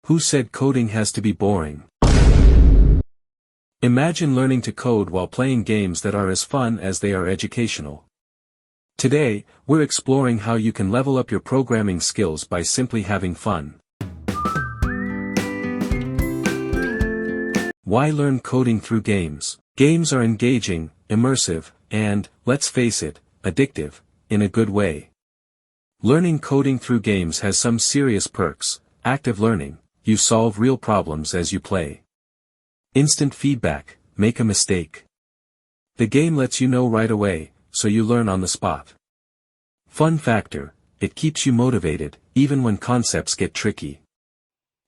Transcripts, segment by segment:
Who said coding has to be boring? Imagine learning to code while playing games that are as fun as they are educational. Today, we're exploring how you can level up your programming skills by simply having fun. Why learn coding through games? Games are engaging, immersive, and, let's face it, addictive, in a good way. Learning coding through games has some serious perks. Active learning, you solve real problems as you play. Instant feedback, make a mistake. The game lets you know right away, so you learn on the spot. Fun factor, it keeps you motivated, even when concepts get tricky.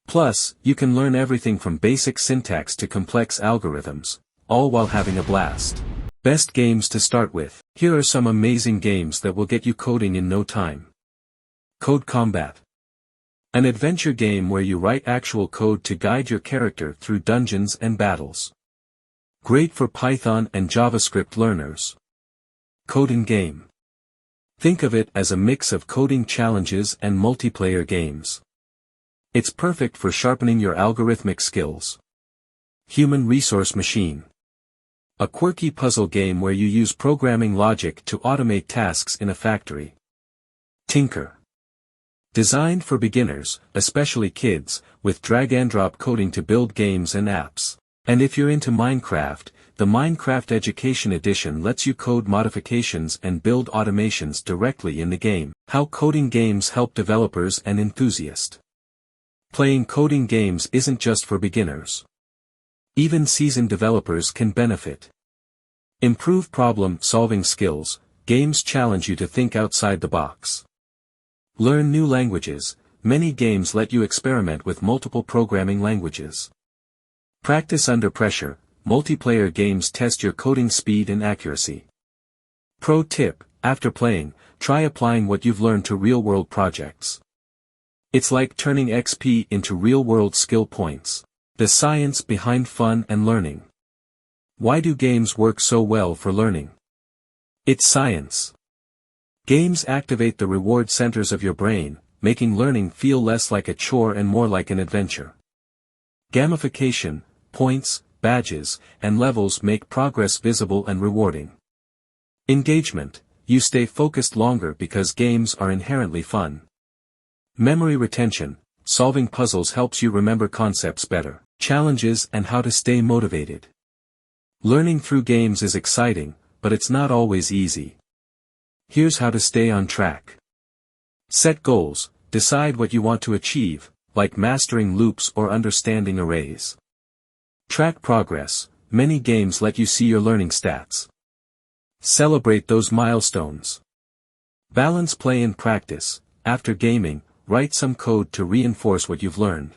Plus, you can learn everything from basic syntax to complex algorithms, all while having a blast. Best games to start with. Here are some amazing games that will get you coding in no time. CodeCombat. An adventure game where you write actual code to guide your character through dungeons and battles. Great for Python and JavaScript learners. CodinGame. Think of it as a mix of coding challenges and multiplayer games. It's perfect for sharpening your algorithmic skills. Human Resource Machine. A quirky puzzle game where you use programming logic to automate tasks in a factory. Tinker. Designed for beginners, especially kids, with drag-and-drop coding to build games and apps. And if you're into Minecraft, the Minecraft Education Edition lets you code modifications and build automations directly in the game. How coding games help developers and enthusiasts. Playing coding games isn't just for beginners. Even seasoned developers can benefit. Improve problem-solving skills, games challenge you to think outside the box. Learn new languages, many games let you experiment with multiple programming languages. Practice under pressure, multiplayer games test your coding speed and accuracy. Pro tip, after playing, try applying what you've learned to real-world projects. It's like turning XP into real-world skill points. The science behind fun and learning. Why do games work so well for learning? It's science. Games activate the reward centers of your brain, making learning feel less like a chore and more like an adventure. Gamification, points, badges, and levels make progress visible and rewarding. Engagement, you stay focused longer because games are inherently fun. Memory retention, solving puzzles helps you remember concepts better. Challenges and how to stay motivated. Learning through games is exciting, but it's not always easy. Here's how to stay on track. Set goals, decide what you want to achieve, like mastering loops or understanding arrays. Track progress, many games let you see your learning stats. Celebrate those milestones. Balance play and practice, after gaming, write some code to reinforce what you've learned.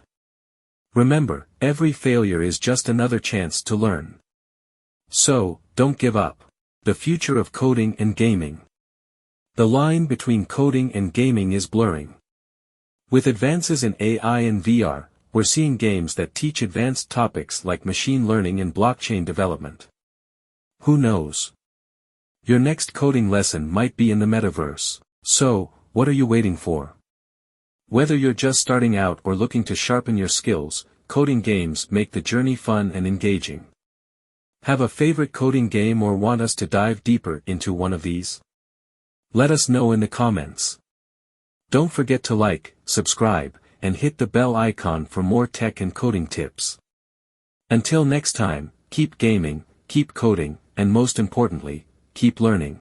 Remember, every failure is just another chance to learn. So, don't give up. The future of coding and gaming. The line between coding and gaming is blurring. With advances in AI and VR, we're seeing games that teach advanced topics like machine learning and blockchain development. Who knows? Your next coding lesson might be in the metaverse. So, what are you waiting for? Whether you're just starting out or looking to sharpen your skills, coding games make the journey fun and engaging. Have a favorite coding game or want us to dive deeper into one of these? Let us know in the comments. Don't forget to like, subscribe, and hit the bell icon for more tech and coding tips. Until next time, keep gaming, keep coding, and most importantly, keep learning.